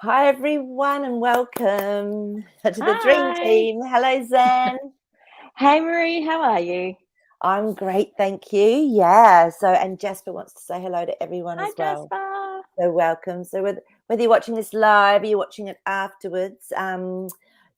Hi, everyone, and welcome to the Dream Hi. Team. Hello, Zan. Hey Marie, how are you? I'm great, thank you. Yeah. And Jasper wants to say hello to everyone Hi as well. Jasper. So, welcome. So, whether you're watching this live or you're watching it afterwards,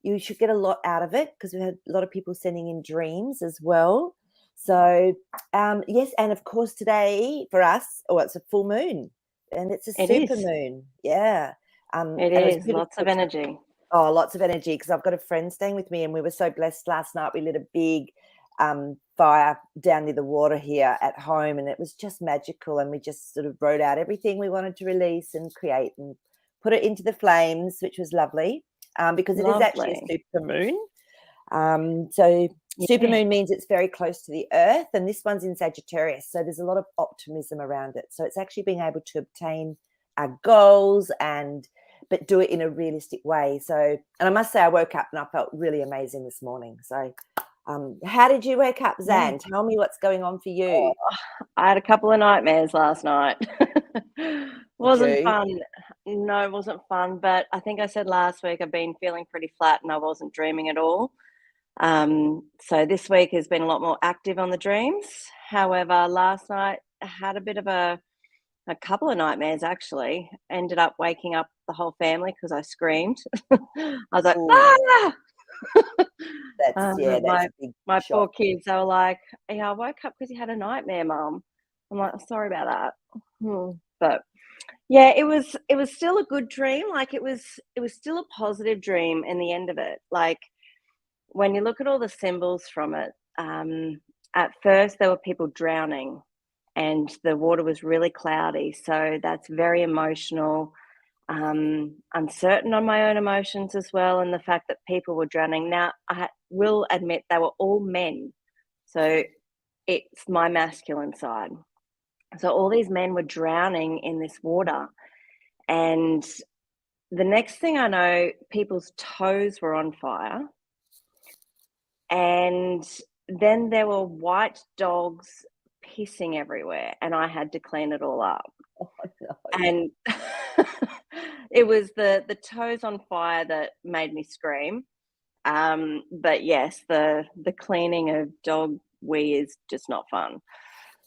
you should get a lot out of it because we had a lot of people sending in dreams as well. So, yes, and of course, today for us, it's a full moon and it's a It super is. moon. Yeah. It And it was is. beautiful. Lots of energy. Oh, lots of energy because I've got a friend staying with me, and we were so blessed last night. We lit a big fire down near the water here at home, and it was just magical. And we just sort of wrote out everything we wanted to release and create and put it into the flames, which was lovely because it is actually a Lovely. super moon. So super Yeah. moon means it's very close to the earth, and this one's in Sagittarius. So there's a lot of optimism around it. So it's actually being able to obtain our goals but do it in a realistic way. So, and I must say, I woke up and I felt really amazing this morning. So, how did you wake up, Yeah. Zan? Tell me what's going on for Oh, you. I had a couple of nightmares last night. Did Wasn't you? fun. No, it wasn't fun. But I think I said last week I've been feeling pretty flat and I wasn't dreaming at all. So this week has been a lot more active on the dreams. However, last night I had a bit of a couple of nightmares actually. Ended up waking up the whole family because I screamed. I was like, Oh, "Ah!" that's My a big my shock. poor kids, they were like, "Yeah, I woke up because you had a nightmare, Mum." I'm like, "Sorry about that." But yeah, it was still a good dream. Like it was still a positive dream in the end of it. Like when you look at all the symbols from it, at first there were people drowning and the water was really cloudy. So that's very emotional, uncertain on my own emotions as well. And the fact that people were drowning. Now, will admit they were all men. So it's my masculine side. So all these men were drowning in this water. And the next thing I know, people's toes were on fire. And then there were white dogs pissing everywhere, and I had to clean it all up. Oh, no. And it was the toes on fire that made me scream. But yes, the cleaning of dog wee is just not fun.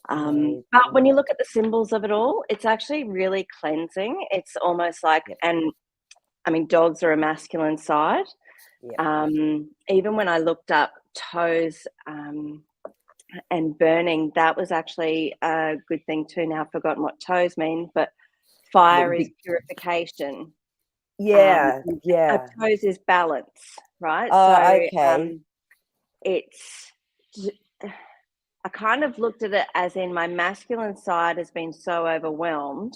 But when Amazing. you look at the symbols of it all, it's actually really cleansing. It's almost like, Yep, and I mean, dogs are a masculine side. yep. Even when I looked up toes and burning, that was actually a good thing too. Now I've forgotten what toes mean, but The fire is big, purification. yeah, And a yeah. toes is balance, right? Oh, So okay. it's I kind of looked at it as in my masculine side has been so overwhelmed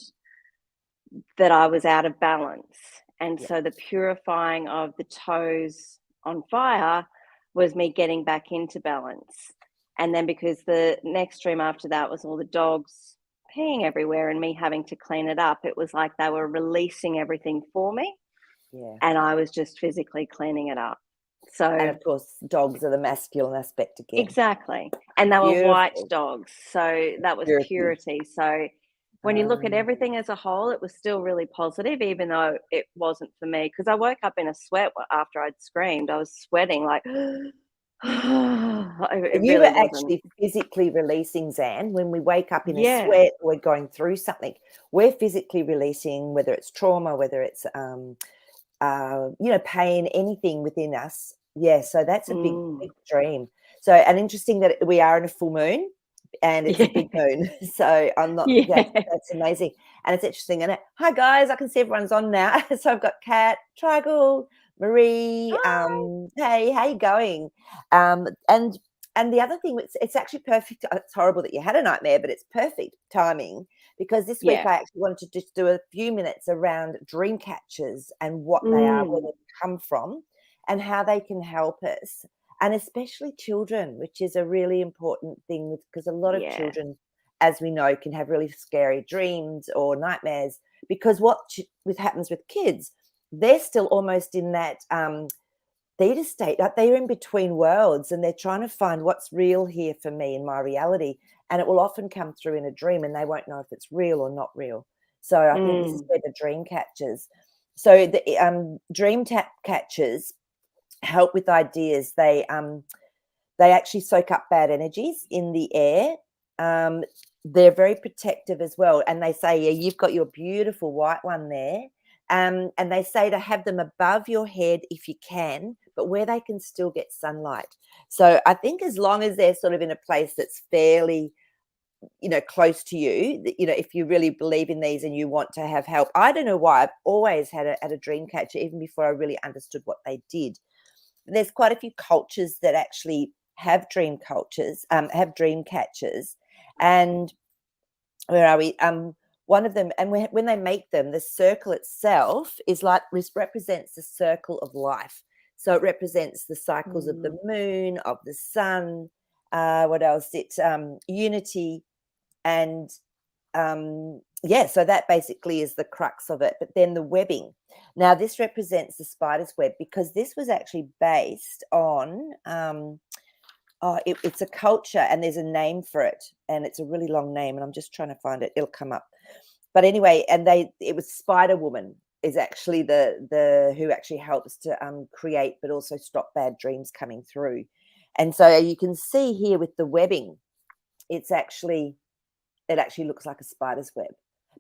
that I was out of balance. And Yeah. so the purifying of the toes on fire was me getting back into balance. And then because the next dream after that was all the dogs peeing everywhere and me having to clean it up, it was like they were releasing everything for me Yeah. and I was just physically cleaning it up. And So of course, dogs are the masculine aspect again. exactly. And they were white Beautiful. dogs. So that was Purity. purity. So when you look at everything as a whole, it was still really positive, even though it wasn't for me. Because I woke up in a sweat after I'd screamed. I was sweating like, it You were really wasn't. actually physically releasing, Zan, when we wake up in a Yeah. sweat, we're going through something. We're physically releasing, whether it's trauma, whether it's pain, anything within us. Yeah, so that's a big, Mm. big dream. So, and interesting that we are in a full moon and it's a Yeah. big moon. So I'm not, Yeah. that's amazing. And it's interesting, isn't it? Hi guys, I can see everyone's on now. So I've got Kat, Trigal, Marie. Hi. Hey, how you going? Um, and and the other thing, it's actually perfect. It's horrible that you had a nightmare, but it's perfect timing because this week Yeah. I actually wanted to just do a few minutes around dream catchers and what they are, where Mm. they come from, and how they can help us, and especially children, which is a really important thing because a lot of Yeah. children, as we know, can have really scary dreams or nightmares because what happens with kids, they're still almost in that theta state, like they're in between worlds and they're trying to find what's real here for me in my reality. And it will often come through in a dream and they won't know if it's real or not real. So I think this is Mm. where the dream catches. So the dream tap catchers help with ideas. They actually soak up bad energies in the air. They're very protective as well. And they say, yeah, you've got your beautiful white one there. And they say to have them above your head if you can, but where they can still get sunlight. So I think as long as they're sort of in a place that's fairly, close to you, if you really believe in these and you want to have help. I don't know why I've always had a dream catcher, even before I really understood what they did. There's quite a few cultures that actually have dream cultures, have dream catchers. And where are we? One of them, and when they make them, the circle itself represents the circle of life. So it represents the cycles of the moon, of the sun. What else? It's unity, and so that basically is the crux of it. But then the webbing. Now this represents the spider's web, because this was actually based on it's a culture, and there's a name for it, and it's a really long name, and I'm just trying to find it. It'll come up. But anyway, and it was Spider Woman is actually the who actually helps to create, but also stop bad dreams coming through. And so you can see here with the webbing, it actually looks like a spider's web.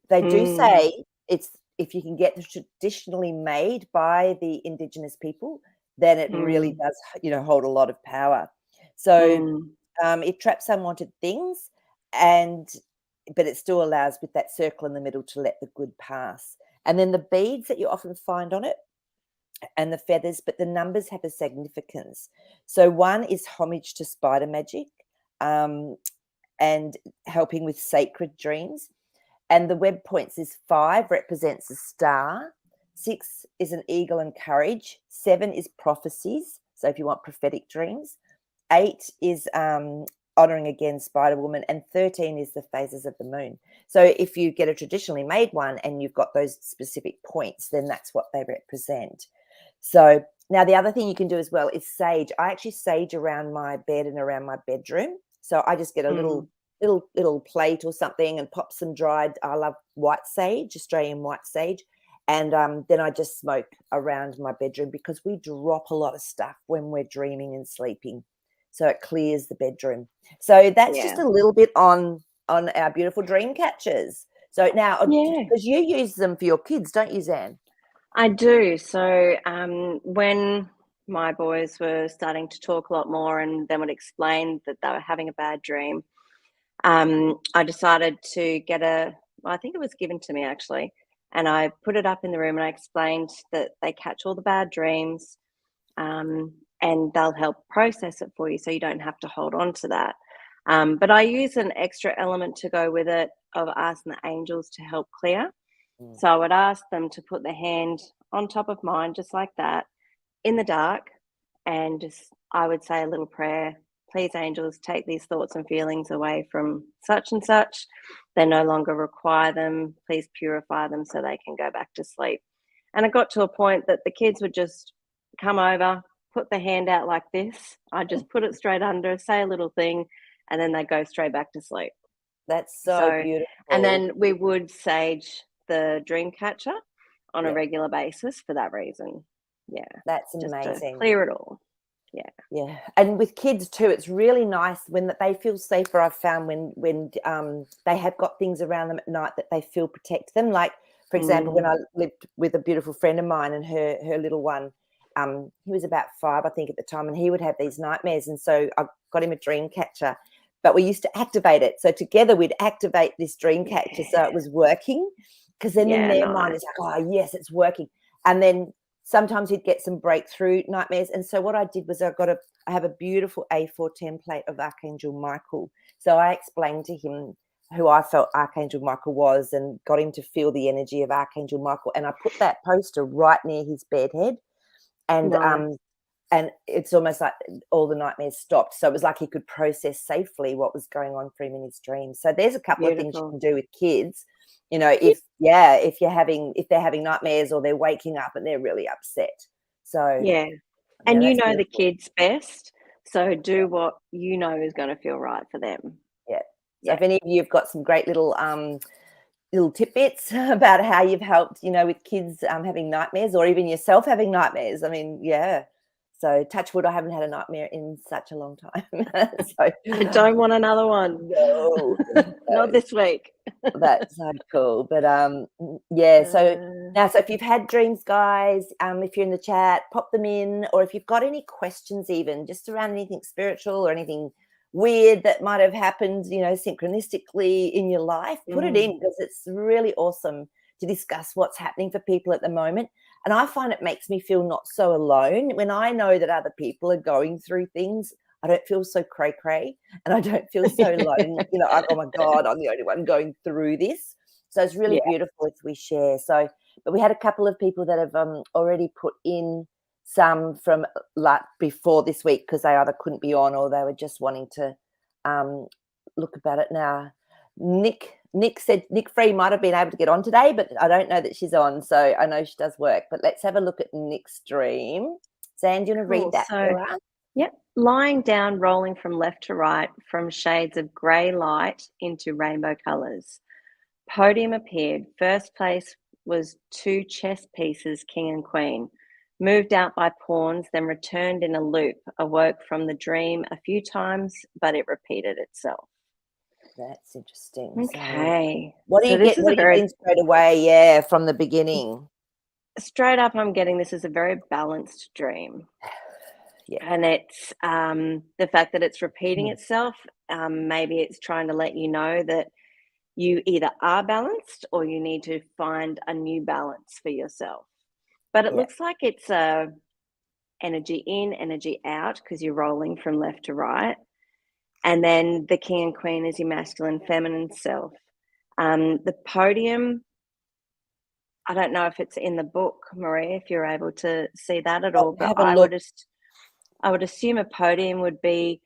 They do say it's, if you can get it traditionally made by the Indigenous people, then it really does, hold a lot of power. So it traps unwanted things, but it still allows, with that circle in the middle, to let the good pass. And then the beads that you often find on it, and the feathers, but the numbers have a significance. So one is homage to spider magic, and helping with sacred dreams. And the web points is 5, represents a star. 6 is an eagle and courage. 7 is prophecies, so if you want prophetic dreams. 8 is honouring again Spider Woman, and 13 is the phases of the moon. So if you get a traditionally made one and you've got those specific points, then that's what they represent. So now the other thing you can do as well is sage. I actually sage around my bed and around my bedroom. So I just get a little plate or something and pop some dried, I love white sage, Australian white sage. And then I just smoke around my bedroom, because we drop a lot of stuff when we're dreaming and sleeping. So it clears the bedroom. So that's just a little bit on our beautiful dream catchers. So now, because you use them for your kids, don't you, Zan? I do. So when my boys were starting to talk a lot more, and then would explain that they were having a bad dream, I decided to I think it was given to me actually, and I put it up in the room, and I explained that they catch all the bad dreams, and they'll help process it for you, so you don't have to hold on to that. But I use an extra element to go with it, of asking the angels to help clear. So I would ask them to put their hand on top of mine, just like that, in the dark, and I would say a little prayer. Please, angels, take these thoughts and feelings away from such and such. They no longer require them. Please purify them so they can go back to sleep. And it got to a point that the kids would just come over, put their hand out like this. I just put it straight under, say a little thing, and then they go straight back to sleep. That's so beautiful. And then we would sage the dream catcher on a regular basis for that reason. Yeah. That's just amazing. To clear it all. Yeah. And with kids too, it's really nice when they feel safer. I've found when they have got things around them at night that they feel protect them. Like, for example, when I lived with a beautiful friend of mine, and her little one, he was about 5, I think, at the time, and he would have these nightmares. And so I got him a dream catcher, but we used to activate it. So together we'd activate this dream catcher, so it was working, because then in their mind it's like, oh yes, it's working. And then sometimes he'd get some breakthrough nightmares. And so what I did was I have a beautiful A4 template of Archangel Michael. So I explained to him who I felt Archangel Michael was, and got him to feel the energy of Archangel Michael. And I put that poster right near his bed head. And it's almost like all the nightmares stopped. So it was like he could process safely what was going on for him in his dreams. So there's a couple of things you can do with kids. If they're having nightmares, or they're waking up and they're really upset. So and the kids best. So do what is going to feel right for them. So if any of you have got some great little little tidbits about how you've helped, with kids having nightmares, or even yourself having nightmares. I mean, yeah. So touch wood, I haven't had a nightmare in such a long time. So I don't want another one. no, Not this week. that's so cool. But yeah. So Uh, now, so if you've had dreams, guys, if you're in the chat, pop them in, or if you've got any questions, even just around anything spiritual or anything weird that might have happened, synchronistically in your life, put it in, because it's really awesome to discuss what's happening for people at the moment. And I find it makes me feel not so alone when I know that other people are going through things. I don't feel so cray, and I don't feel so alone. Oh my God, I'm the only one going through this. So it's really beautiful if we share. So, but we had a couple of people that have already put in some from like before this week, because they either couldn't be on or they were just wanting to look about it now. Nick said Nick Free might have been able to get on today, but I don't know that she's on, so I know she does work. But let's have a look at Nick's dream. Zan, do you want to read that for us? Yep. Lying down, rolling from left to right, from shades of grey light into rainbow colours. Podium appeared. First place was 2 chess pieces, king and queen. Moved out by pawns, then returned in a loop. Awoke from the dream a few times, but it repeated itself. That's interesting. Okay. So what do you get? What do you get straight away? Yeah, from the beginning. Straight up, I'm getting this is a very balanced dream. Yeah. And it's the fact that it's repeating itself. Maybe it's trying to let you know that you either are balanced or you need to find a new balance for yourself. But it looks like it's energy in, energy out, because you're rolling from left to right. And then the king and queen is your masculine, feminine self. The podium, I don't know if it's in the book, Maree, if you're able to see that at all. But I would assume a podium would be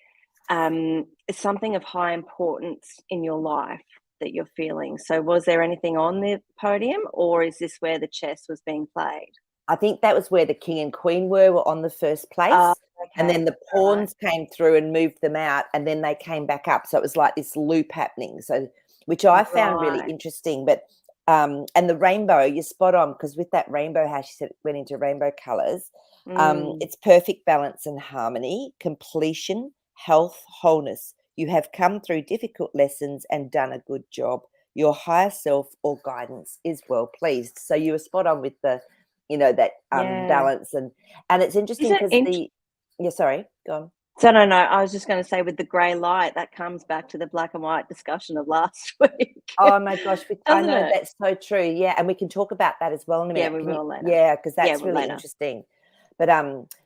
something of high importance in your life that you're feeling. So was there anything on the podium, or is this where the chess was being played? I think that was where the king and queen were on the first place. Okay. And then the pawns came through and moved them out, and then they came back up. So it was like this loop happening. So, which I found really interesting. But and the rainbow, you're spot on, because with that rainbow, how she said it went into rainbow colours. It's perfect balance and harmony, completion, health, wholeness. You have come through difficult lessons and done a good job. Your higher self or guidance is well pleased. So you were spot on with the, that balance, and it's interesting because sorry, go on. So no, I was just going to say, with the grey light, that comes back to the black and white discussion of last week. Oh my gosh, I know that's so true. Yeah, and we can talk about that as well in a minute. Yeah, we will later. Yeah, because that's really interesting. But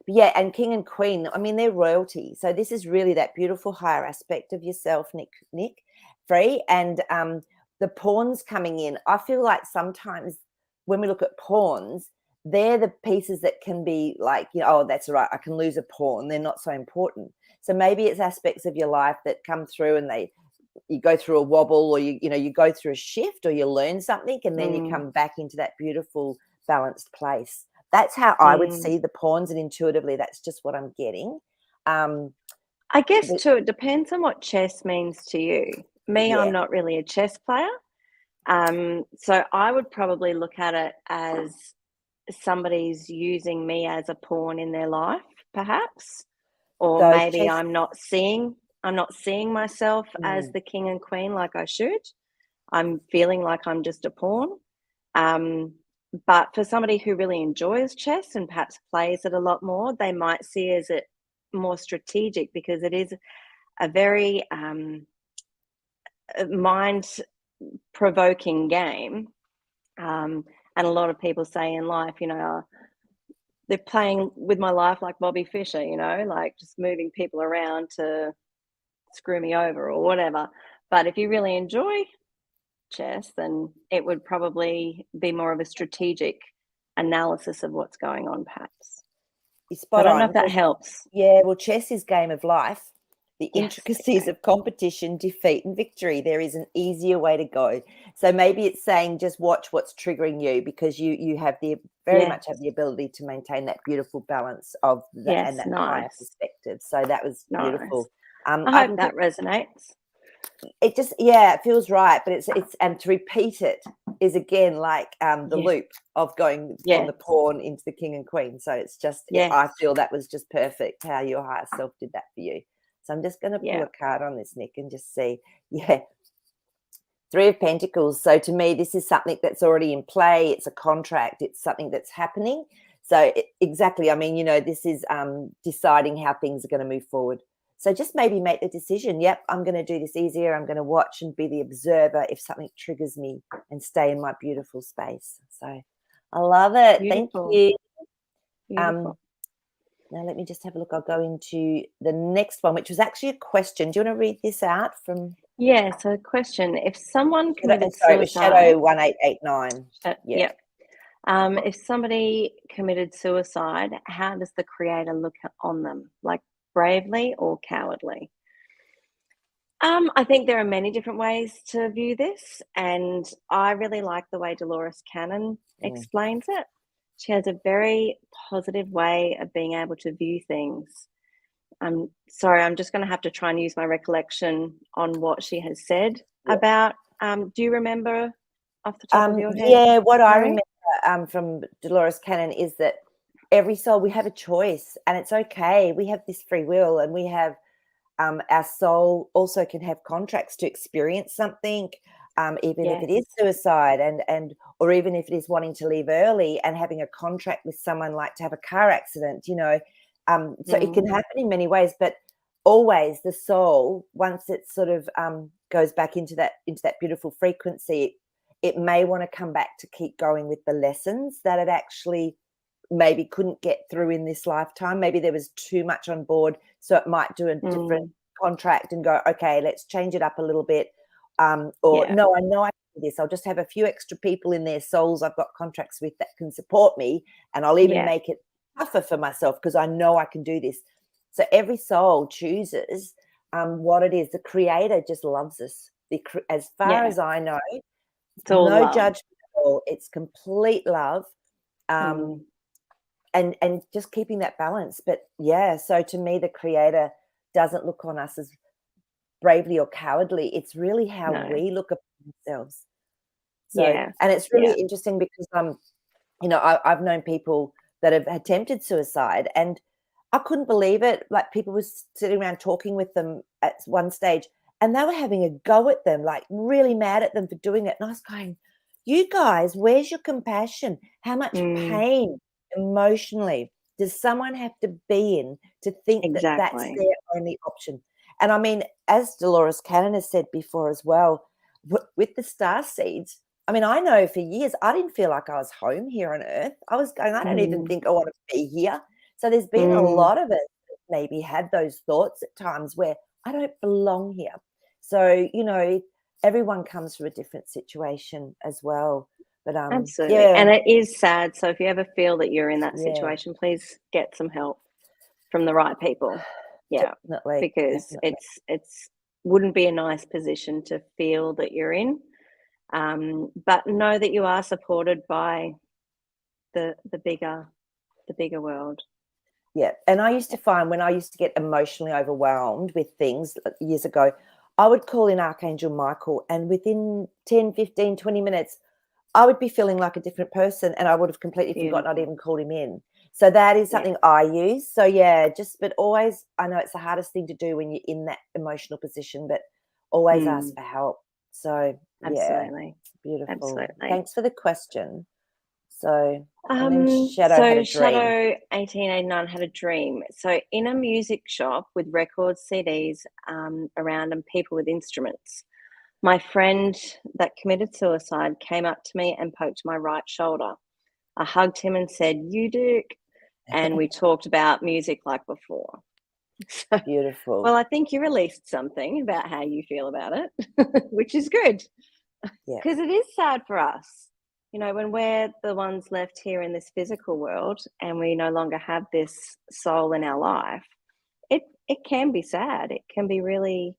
yeah, and king and queen, I mean, they're royalty. So this is really that beautiful higher aspect of yourself, Nick Free, and the pawns coming in. I feel like sometimes when we look at pawns, they're the pieces that can be like, oh, that's right, I can lose a pawn. They're not so important. So maybe it's aspects of your life that come through, and you go through a wobble, or you go through a shift, or you learn something, and then you come back into that beautiful balanced place. That's how I would see the pawns, and intuitively that's just what I'm getting. I guess too, it depends on what chess means to you. Me, I'm not really a chess player. So I would probably look at it as somebody's using me as a pawn in their life, perhaps. Or maybe I'm not seeing myself as the king and queen like I should. I'm feeling like I'm just a pawn. But for somebody who really enjoys chess and perhaps plays it a lot more, they might see it more strategic, because it is a very mind-provoking game. And a lot of people say in life, they're playing with my life like Bobby Fischer, like just moving people around to screw me over or whatever. But if you really enjoy chess, then it would probably be more of a strategic analysis of what's going on, perhaps. I don't know if that helps. Yeah, well, chess is game of life. The intricacies of competition, defeat, and victory. There is an easier way to go. So maybe it's saying just watch what's triggering you, because you have very much have the ability to maintain that beautiful balance of that and that higher perspective. So that was beautiful. I hope that resonates. it just, yeah, it feels right, but it's and to repeat it is again like the loop of going from the pawn into the king and queen. So it's just, I feel that was just perfect how your higher self did that for you. So I'm just going to pull a card on this, Nick, and just see. Three of Pentacles. So to me, this is something that's already in play. It's a contract. It's something that's happening. So exactly, I mean, you know, this is deciding how things are going to move forward. So just maybe make the decision, yep, I'm going to do this easier. I'm going to watch and be the observer if something triggers me and stay in my beautiful space. So I love it. Beautiful. Thank you. Beautiful. Now let me just have a look. I'll go into the next one, which was actually a question. Do you want to read this out from? Yeah, so question. If someone committed Sorry, it was suicide. Shadow 1889. Yep. If somebody committed suicide, how does the creator look on them? Like bravely or cowardly? I think there are many different ways to view this, and I really like the way Dolores Cannon explains it. She has a very positive way of being able to view things. I'm sorry, I'm just going to have to try and use my recollection on what she has said about. Do you remember off the top of your head? Yeah, what I remember from Dolores Cannon is that every soul, we have a choice, and it's okay. We have this free will, and we have our soul also can have contracts to experience something, even if it is suicide, and or even if it is wanting to leave early and having a contract with someone, like to have a car accident, you know. So it can happen in many ways, but always the soul, once it sort of goes back into that beautiful frequency, it may want to come back to keep going with the lessons that it actually maybe couldn't get through in this lifetime. Maybe there was too much on board, so it might do a different contract and go, okay, let's change it up a little bit. No, I know I can do this. I'll just have a few extra people in their souls I've got contracts with that can support me, and I'll even make it tougher for myself because I know I can do this. So every soul chooses what it is. The creator just loves us. As far as I know, it's all no love. judgment at all. It's complete love. And just keeping that balance. But so to me, the creator doesn't look on us as bravely or cowardly. It's really how we look upon ourselves. So, and it's really interesting because you know, I've known people that have attempted suicide, and I couldn't believe it. Like, people were sitting around talking with them at one stage, and they were having a go at them, like really mad at them for doing it. And I was going, you guys, where's your compassion? How much pain emotionally does someone have to be in to think that that's their only option? And I mean, as Dolores Cannon has said before as well, with the star seeds, I mean, I know for years I didn't feel like I was home here on earth. I was going, I don't even think I want to be here. So there's been a lot of us that maybe had those thoughts at times where I don't belong here. So, you know, everyone comes from a different situation as well. But absolutely. And it is sad. So if you ever feel that you're in that situation, please get some help from the right people. Definitely. Because it's wouldn't be a nice position to feel that you're in. But know that you are supported by the bigger world. Yeah. And I used to find when I used to get emotionally overwhelmed with things years ago, I would call in Archangel Michael, and within 10, 15, 20 minutes, I would be feeling like a different person, and I would have completely forgotten I'd even called him in. So that is something I use. So but always, I know it's the hardest thing to do when you're in that emotional position, but always ask for help. So absolutely, beautiful. Absolutely. Thanks for the question. So, and then Shadow had a dream. Shadow 1889 had a dream. So in a music shop with records, CDs around, and people with instruments, my friend that committed suicide came up to me and poked my right shoulder. I hugged him and said, "You Duke," and we talked about music like before. So, beautiful. Well, I think you released something about how you feel about it, which is good. Because it is sad for us. You know, when we're the ones left here in this physical world and we no longer have this soul in our life, it can be sad. It can be really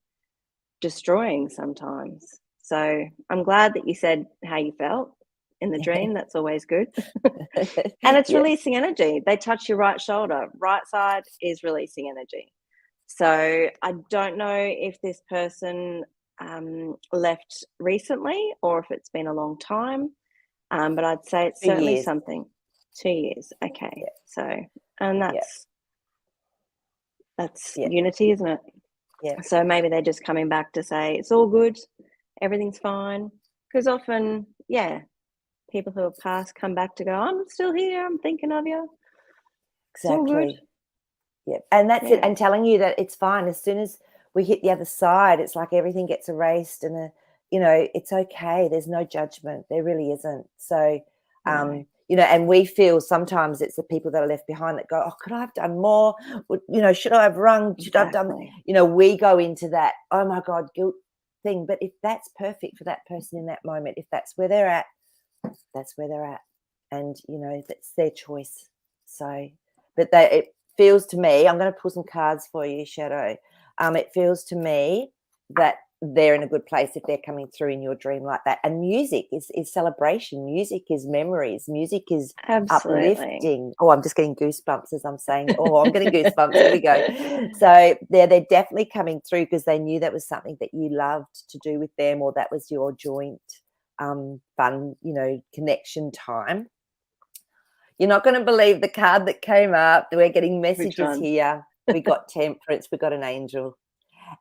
destroying sometimes. So I'm glad that you said how you felt in the dream. That's always good. And it's releasing energy. They touch your right shoulder. Right side is releasing energy. So I don't know if this person left recently or if it's been a long time. But I'd say it's 2 certainly years. something. 2 years. Okay. Yeah. So, and Yeah. that's Yeah. unity, isn't it? Yeah. So maybe they're just coming back to say it's all good, everything's fine. Because often, yeah, people who have passed come back to go, I'm still here, I'm thinking of you. It's all good. Exactly. Yeah. And that's it. Yeah. And telling you that it's fine. As soon as we hit the other side, it's like everything gets erased and, it's okay. There's no judgment. There really isn't. So, No. and we feel sometimes it's the people that are left behind that go, oh, could I have done more? Should I have rung? Should I have done, Exactly. we go into that, oh my God, guilt thing. But if that's perfect for that person in that moment, if that's where they're at, that's where they're at. And, that's their choice. So, but it feels to me, I'm going to pull some cards for you, Shadow. It feels to me that they're in a good place if they're coming through in your dream like that. And music is celebration. Music is memories. Music is Absolutely. uplifting. Oh, I'm just getting goosebumps as I'm saying. Oh, I'm getting goosebumps. Here we go. So they're definitely coming through because they knew that was something that you loved to do with them, or that was your joint fun, connection time. You're not going to believe the card that came up. We're getting Which messages one? here. We got temperance. We got an angel.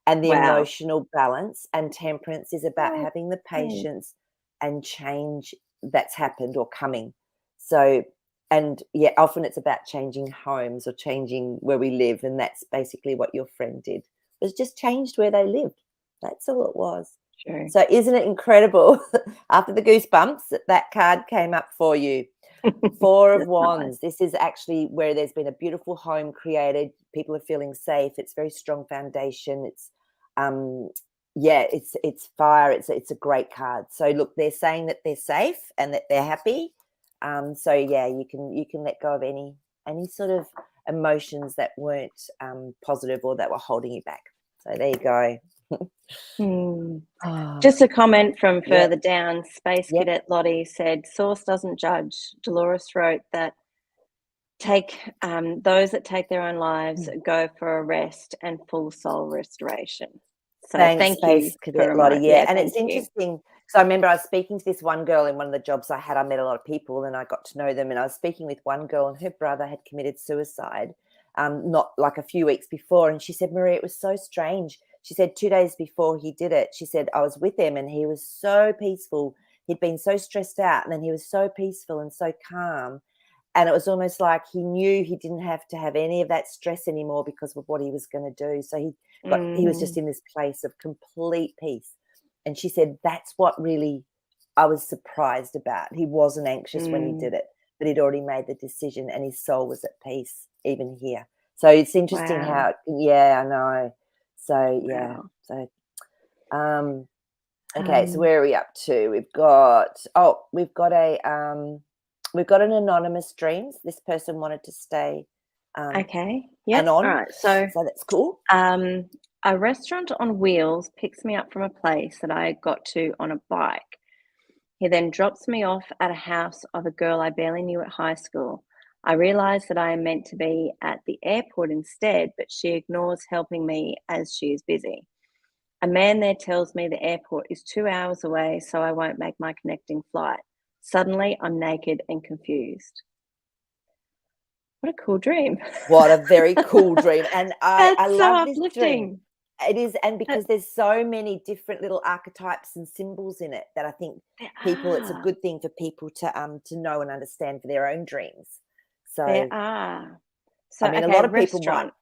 And the Wow. emotional balance, and temperance is about Oh, having the good. patience and change that's happened or coming. So, and yeah, often it's about changing homes or changing where we live. And that's basically what your friend did, was just changed where they lived. That's all it was. True. So isn't it incredible? After the goosebumps, that card came up for you. Four of That's nice. Wands. This is actually where there's been a beautiful home created. People are feeling safe. It's very strong foundation. It's it's fire. It's a great card. So look, they're saying that they're safe and that they're happy. So yeah, you can let go of any sort of emotions that weren't positive or that were holding you back. So there you go. Just a comment from Yep. further down, Space Yep. Cadet Lottie said, Source doesn't judge. Dolores wrote that those that take their own lives go for a rest and full soul restoration. So Thanks, thank you Space for Cadet Lottie. reminding. Yeah, Yeah, and thank it's you. interesting. So I remember I was speaking to this one girl in one of the jobs I had. I met a lot of people and I got to know them. And I was speaking with one girl, and her brother had committed suicide, not like a few weeks before. And she said, Maree, it was so strange. She said 2 days before he did it, she said, I was with him and he was so peaceful. He'd been so stressed out, and then he was so peaceful and so calm. And it was almost like he knew he didn't have to have any of that stress anymore because of what he was going to do. So he was just in this place of complete peace. And she said, that's what really I was surprised about. He wasn't anxious when he did it, but he'd already made the decision and his soul was at peace even here. So it's interesting Wow. I know. So, yeah. Wow. So, okay. So where are we up to? We've got an anonymous dreams. This person wanted to stay Okay. Yep. All anon. right. So that's cool. a restaurant on wheels picks me up from a place that I got to on a bike. He then drops me off at a house of a girl I barely knew at high school. I realize that I am meant to be at the airport instead, but she ignores helping me as she is busy. A man there tells me the airport is 2 hours away, so I won't make my connecting flight. Suddenly, I'm naked and confused. What a cool dream. What a very cool dream. And I That's so love this dream. uplifting. It is, and because there's so many different little archetypes and symbols in it that I think it's a good thing for people to know and understand for their own dreams. So There are. So, I mean, a okay, lot of people might, restaurant.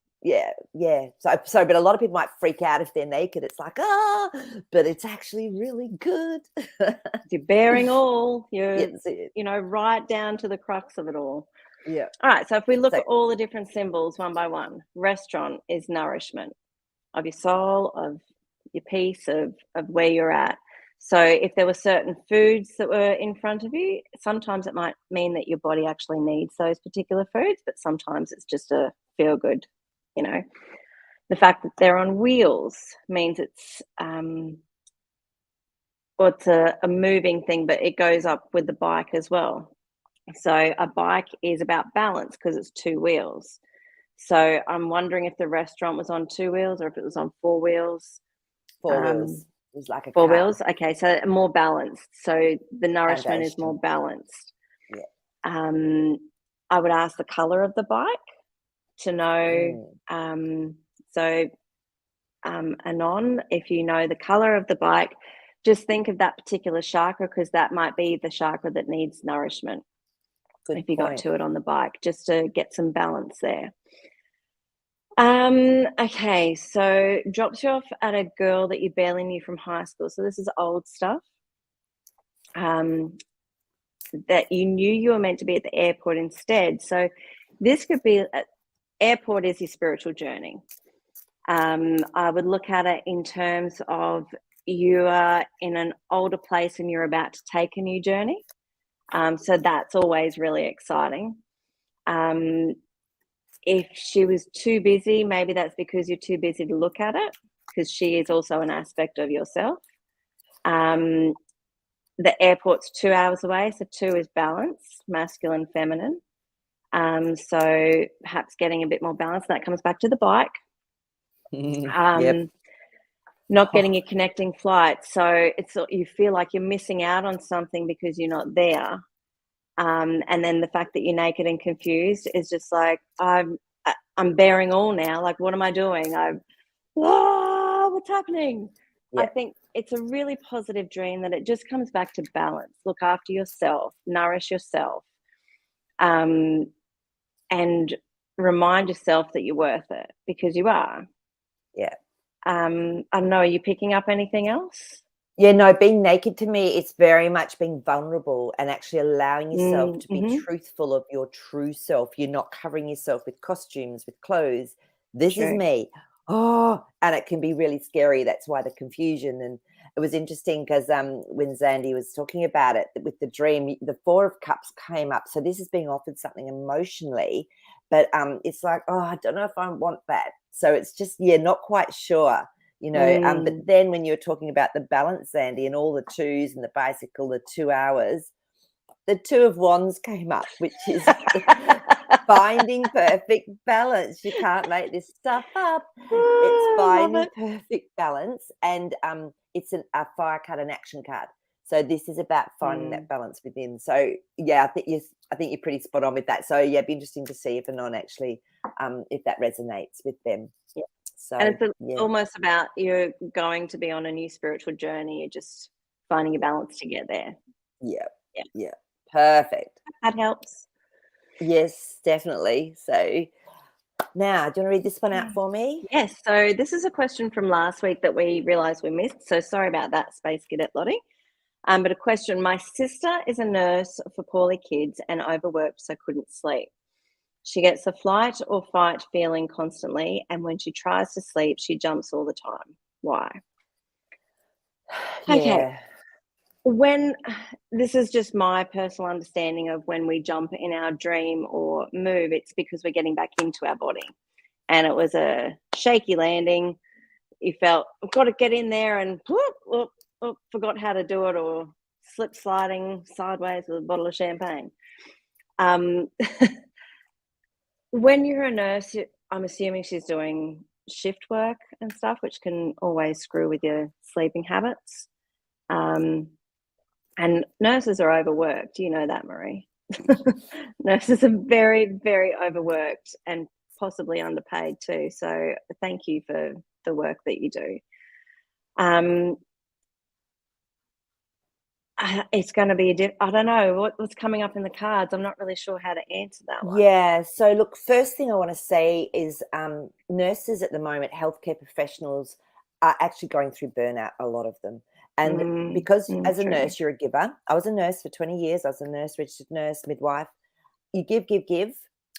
yeah. So, but a lot of people might freak out if they're naked. It's like, but it's actually really good. You're bearing all. Yes, Right down to the crux of it all. yeah. All right. So if we look So at all the different symbols one by one, restaurant is nourishment of your soul, of your peace, of where you're at. So if there were certain foods that were in front of you, sometimes it might mean that your body actually needs those particular foods, but sometimes it's just a feel good, The fact that they're on wheels means it's it's a moving thing, but it goes up with the bike as well. So a bike is about balance because it's 2 wheels. So I'm wondering if the restaurant was on 2 wheels or if it was on 4 wheels. 4 wheels. It was like a 4 car wheels. Okay, so more balanced. So the nourishment is more foundation. balanced. Yeah. I would ask the color of the bike to know. So, Anon, if you know the color of the bike, just think of that particular chakra, because that might be the chakra that needs nourishment. Good If you got point. to it on the bike, just to get some balance there. Okay, so drops you off at a girl that you barely knew from high school. So this is old stuff. That you knew you were meant to be at the airport instead. So this could be, airport is your spiritual journey. I would look at it in terms of you are in an older place and you're about to take a new journey. So that's always really exciting. If she was too busy, maybe that's because you're too busy to look at it, because she is also an aspect of yourself. The airport's 2 hours away, so 2 is balance, masculine, feminine. So perhaps getting a bit more balance. That comes back to the bike. Yep. Not getting a connecting flight. So you feel like you're missing out on something because you're not there. And then the fact that you're naked and confused is just like, I'm bearing all now. Like, what am I doing? What's happening? Yeah. I think it's a really positive dream, that it just comes back to balance. Look after yourself, nourish yourself, and remind yourself that you're worth it, because you are. Yeah. I don't know, are you picking up anything else? Yeah, no, being naked to me, it's very much being vulnerable and actually allowing yourself to be truthful of your true self. You're not covering yourself with costumes, with clothes. This is True. me. Oh, and it can be really scary. That's why the confusion. And it was interesting because when Zandy was talking about it with the dream, the 4 of Cups came up. So this is being offered something emotionally, but it's like, oh, I don't know if I want that. So it's just, not quite sure. But then when you're talking about the balance, Andy, and all the 2s and the bicycle, the 2 hours, the 2 of Wands came up, which is finding perfect balance. You can't make this stuff up. It's finding perfect balance, and it's a fire card, an action card. So this is about finding that balance within. So yeah, I think you're pretty spot on with that. So yeah, it'd be interesting to see if Anon actually, if that resonates with them. Yeah. So, and it's almost about, you're going to be on a new spiritual journey. You're just finding a balance to get there. Yeah. Perfect. That helps. Yes, definitely. So now, do you want to read this one out for me? Yes. So this is a question from last week that we realised we missed. So sorry about that, Space Cadet Lottie. But a question: my sister is a nurse for poorly kids and overworked, so couldn't sleep. She gets a flight or fight feeling constantly, and when she tries to sleep, she jumps all the time. Why? Okay. When this is just my personal understanding of when we jump in our dream or move, it's because we're getting back into our body, and it was a shaky landing. You felt, I've got to get in there, and forgot how to do it, or slip sliding sideways with a bottle of champagne. When you're a nurse, I'm assuming she's doing shift work and stuff, which can always screw with your sleeping habits. And nurses are overworked. You know that, Maree. Nurses are very, very overworked and possibly underpaid too. So thank you for the work that you do. It's going to be I don't know what's coming up in the cards. I'm not really sure how to answer that one. Yeah. So look, first thing I want to say is nurses at the moment, healthcare professionals, are actually going through burnout, a lot of them. And because as a nurse, you're a giver. I was a nurse for 20 years. I was a nurse, registered nurse, midwife. You give,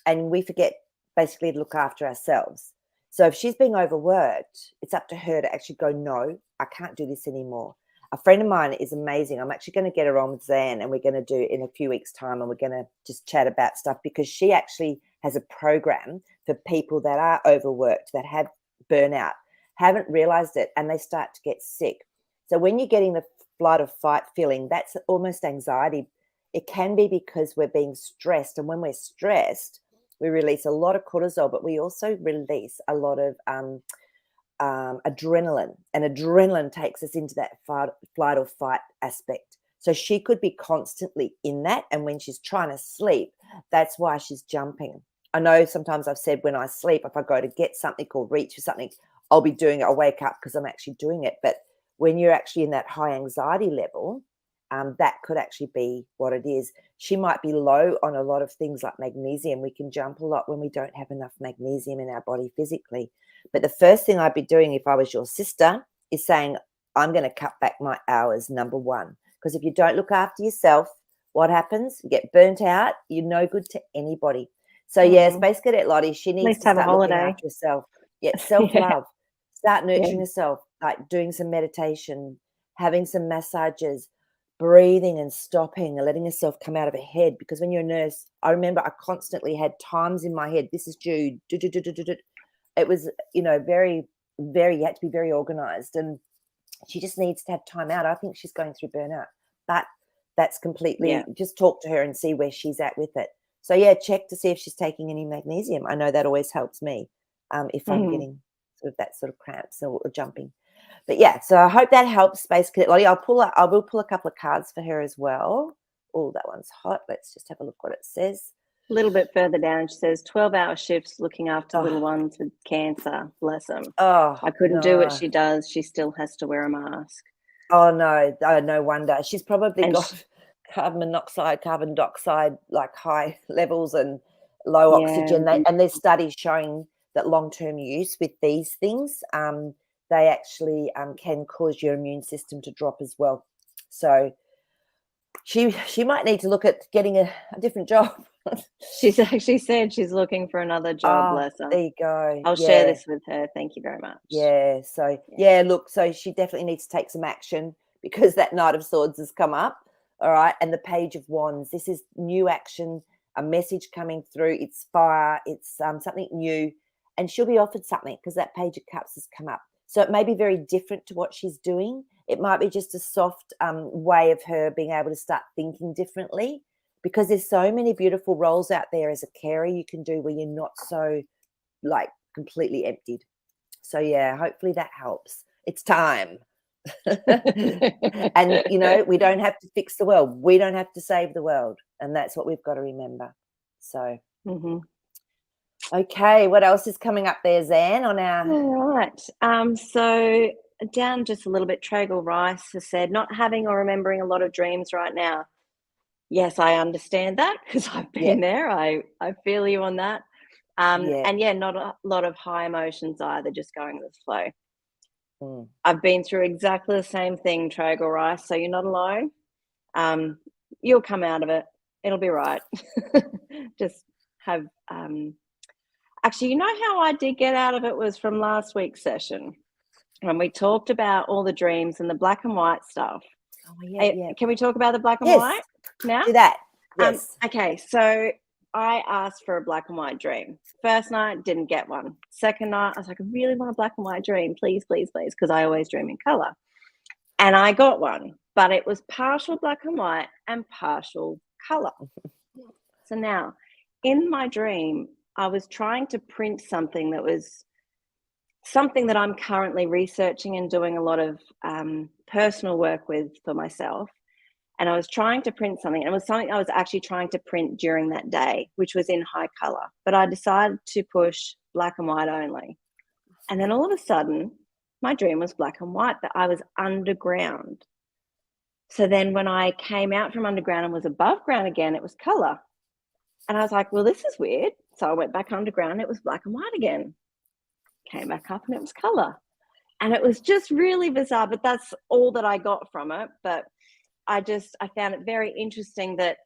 and we forget basically to look after ourselves. So if she's being overworked, it's up to her to actually go, no, I can't do this anymore. A friend of mine is amazing. I'm actually going to get her on with Zan, and we're going to do it in a few weeks' time, and we're going to just chat about stuff, because she actually has a program for people that are overworked, that have burnout, haven't realized it, and they start to get sick. So when you're getting the flight or fight feeling, that's almost anxiety. It can be because we're being stressed, and when we're stressed, we release a lot of cortisol, but we also release a lot of adrenaline, and adrenaline takes us into that flight or fight aspect. So she could be constantly in that, and when she's trying to sleep, that's why she's jumping. I know sometimes I've said when I sleep, if I go to get something or reach for something, I'll be doing it. I'll wake up because I'm actually doing it. But when you're actually in that high anxiety level, that could actually be what it is. She might be low on a lot of things like magnesium. We can jump a lot when we don't have enough magnesium in our body physically. But the first thing I'd be doing if I was your sister is saying, I'm going to cut back my hours, number one. Because if you don't look after yourself, what happens? You get burnt out. You're no good to anybody. So, yeah, Space Cadet Lottie, she needs to start looking after herself. Yeah, self-love. Start nurturing herself, like doing some meditation, having some massages, breathing and stopping and letting yourself come out of her head. Because when you're a nurse, I remember I constantly had times in my head, this is Jude. It was, very, very, you had to be very organized. And she just needs to have time out. I think she's going through burnout. But that's completely, just talk to her and see where she's at with it. So, yeah, check to see if she's taking any magnesium. I know that always helps me if I'm getting sort of that sort of cramps or jumping. But, yeah, so I hope that helps, Space Cadet Lottie. I will pull a couple of cards for her as well. Oh, that one's hot. Let's just have a look what it says. A little bit further down, she says 12-hour shifts looking after little ones with cancer. Bless them. Oh, I couldn't do what she does. She still has to wear a mask. Oh, no. No wonder. She's probably got carbon dioxide, like high levels and low oxygen. And there's studies showing that long-term use with these things, they actually can cause your immune system to drop as well. So she might need to look at getting a different job. She's actually said she's looking for another job, bless her. There you go. I'll share this with her. Thank you very much. Yeah. So, look, so she definitely needs to take some action because that Knight of Swords has come up. All right. And the Page of Wands. This is new action, a message coming through. It's fire. It's something new. And she'll be offered something because that Page of Cups has come up. So it may be very different to what she's doing. It might be just a soft way of her being able to start thinking differently, because there's so many beautiful roles out there as a carer you can do where you're not so like completely emptied. So, yeah, hopefully that helps. It's time. And, we don't have to fix the world. We don't have to save the world. And that's what we've got to remember. So, okay, what else is coming up there, Zan, on our... All right. So down just a little bit, Tragle Rice has said, not having or remembering a lot of dreams right now. Yes, I understand that because I've been there. I feel you on that. And not a lot of high emotions either, just going with the flow. I've been through exactly the same thing, Tragle Rice, so you're not alone. You'll come out of it. It'll be right. Just have... Actually, how I did get out of it was from last week's session when we talked about all the dreams and the black and white stuff. Oh, yeah. Can we talk about the black and white now? Do that. Yes. Okay, so I asked for a black and white dream. First night, didn't get one. Second night, I was like, I really want a black and white dream. Please, please, please, because I always dream in colour. And I got one, but it was partial black and white and partial colour. So now, in my dream, I was trying to print something that was something that I'm currently researching and doing a lot of personal work with for myself. And I was trying to print something, and it was something I was actually trying to print during that day, which was in high color. But I decided to push black and white only. And then all of a sudden, my dream was black and white, but I was underground. So then when I came out from underground and was above ground again, it was color. And I was like, well, this is weird. So I went back underground, it was black and white again. Came back up and it was color. And it was just really bizarre, but that's all that I got from it. But I found it very interesting that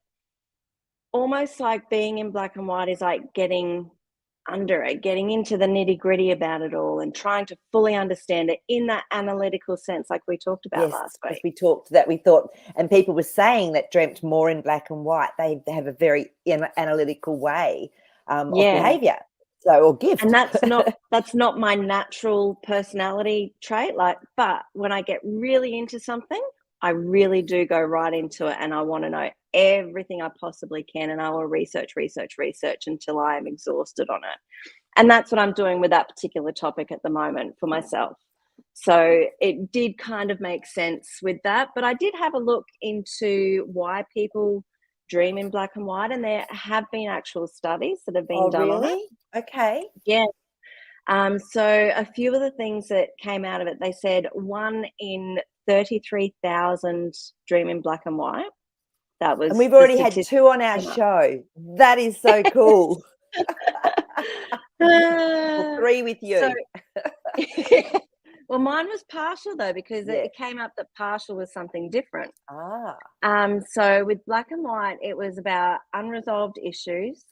almost like being in black and white is like getting under it, getting into the nitty gritty about it all and trying to fully understand it in that analytical sense, like we talked about last week. We talked that we thought, and people were saying that dreamt more in black and white. They have a very analytical way of behavior. So, or gift. And that's not my natural personality trait. But when I get really into something, I really do go right into it, and I want to know everything I possibly can, and I will research until I am exhausted on it. And that's what I'm doing with that particular topic at the moment for myself. So it did kind of make sense with that. But I did have a look into why people dream in black and white, and there have been actual studies that have been done on it. Really? Okay. Yeah. So a few of the things that came out of it, they said 1 in 33,000 dream in black and white. That was And we've the already had statistic 2 on our came up. show. That is so cool. Well, 3 with So you. well, mine was partial though, because Yeah. it came up that partial was something different. Ah. So with black and white, it was about unresolved issues,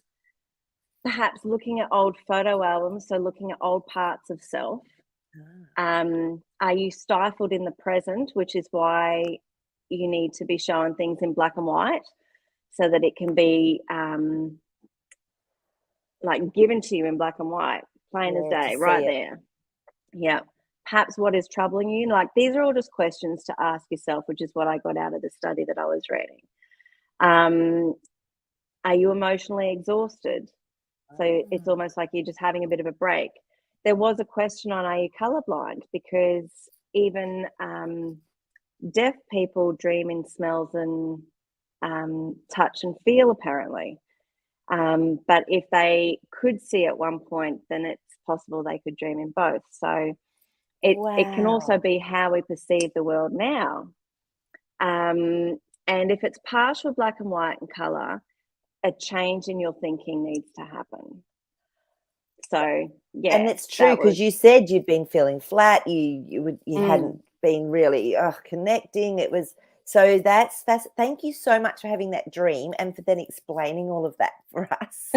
perhaps looking at old photo albums, so looking at old parts of self. Ah. Are you stifled in the present, which is why you need to be shown things in black and white so that it can be like given to you in black and white, plain as Yeah, to day, right see it. there. Yeah. Perhaps what is troubling you? Like, these are all just questions to ask yourself, which is what I got out of the study that I was reading. Are you emotionally exhausted? So it's almost like you're just having a bit of a break. There was a question on, are you colorblind? Because even deaf people dream in smells and touch and feel, apparently. But if they could see at one point, then it's possible they could dream in both. So it can also Wow. be how we perceive the world now. And if it's partial black and white and color, a change in your thinking needs to happen. So yeah, And it's true that because was you said you'd been feeling flat, you hadn't mm, been really, connecting, it was so that's thank you so much for having that dream and for then explaining all of that for us.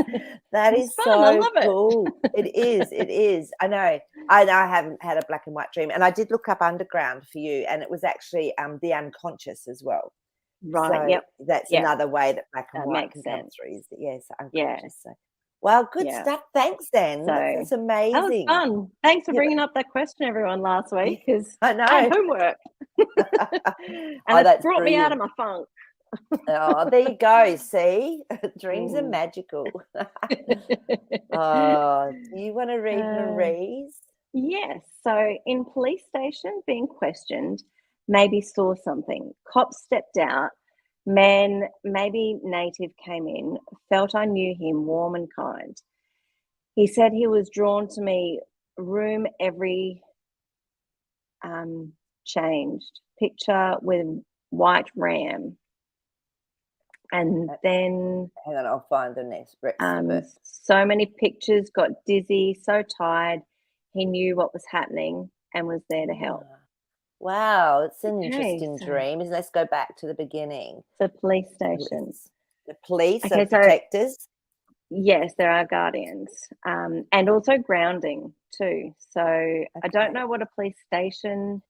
That it's is fun. I so love it. cool. It is. I know. I haven't had a black and white dream, and I did look up underground for you, and it was actually, the unconscious as well. Right. So Yep. that's Yeah. another way that black and That white makes can come sense. through is that, yes, Yeah. unconscious. So, wow, good Yeah. stuff. Thanks, Dan. So That's that was amazing. fun. Thanks for Yeah, bringing up that question, everyone, last week, because I I had know. homework and Oh, it that's brought me out of brilliant. my funk. Oh, there you go. See, dreams are Mm. magical. Oh, do you want to read Uh, Marie's? yes. So in police station, being questioned, maybe saw something. Cop stepped out. Man, maybe native, came in. Felt I knew him, warm and kind. He said he was drawn to me. Room every changed. Picture with white ram. And then Hang on, I'll find the next rest of it. so many pictures, got dizzy, so tired. He knew what was happening and was there to help. Ah, wow, it's an Okay, interesting so dream. Let's go back to the beginning. the police station. Police. The police are Okay, so protectors. yes, there are guardians, and also grounding too. So I don't Okay. know what a police station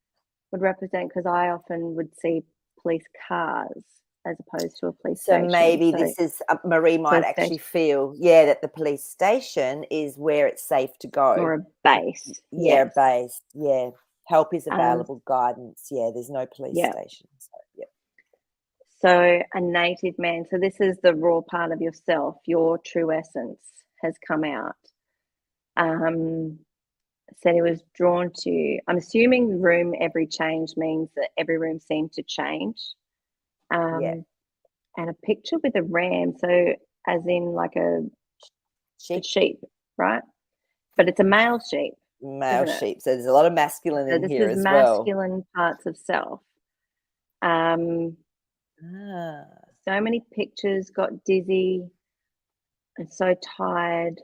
would represent, because I often would see police cars as opposed to a police So station. maybe So this is Marie so might a actually station feel, yeah, that the police station is where it's safe to go. or a base, Yeah, yes. base. Yeah. Help is Um, available, guidance. Yeah, there's no police yeah. station. So, yep. So a native man. So this is the raw part of yourself. Your true essence has come out. Said he was drawn to. I'm assuming room every change means that every room seemed to change. Yeah. And a picture with a ram. So as in like a Sheep, sheep, right? But it's a male sheep, male isn't it? sheep. So there's a lot of masculine So in this here is as well. masculine parts of self. Um, Ah. so many pictures, got dizzy and so tired.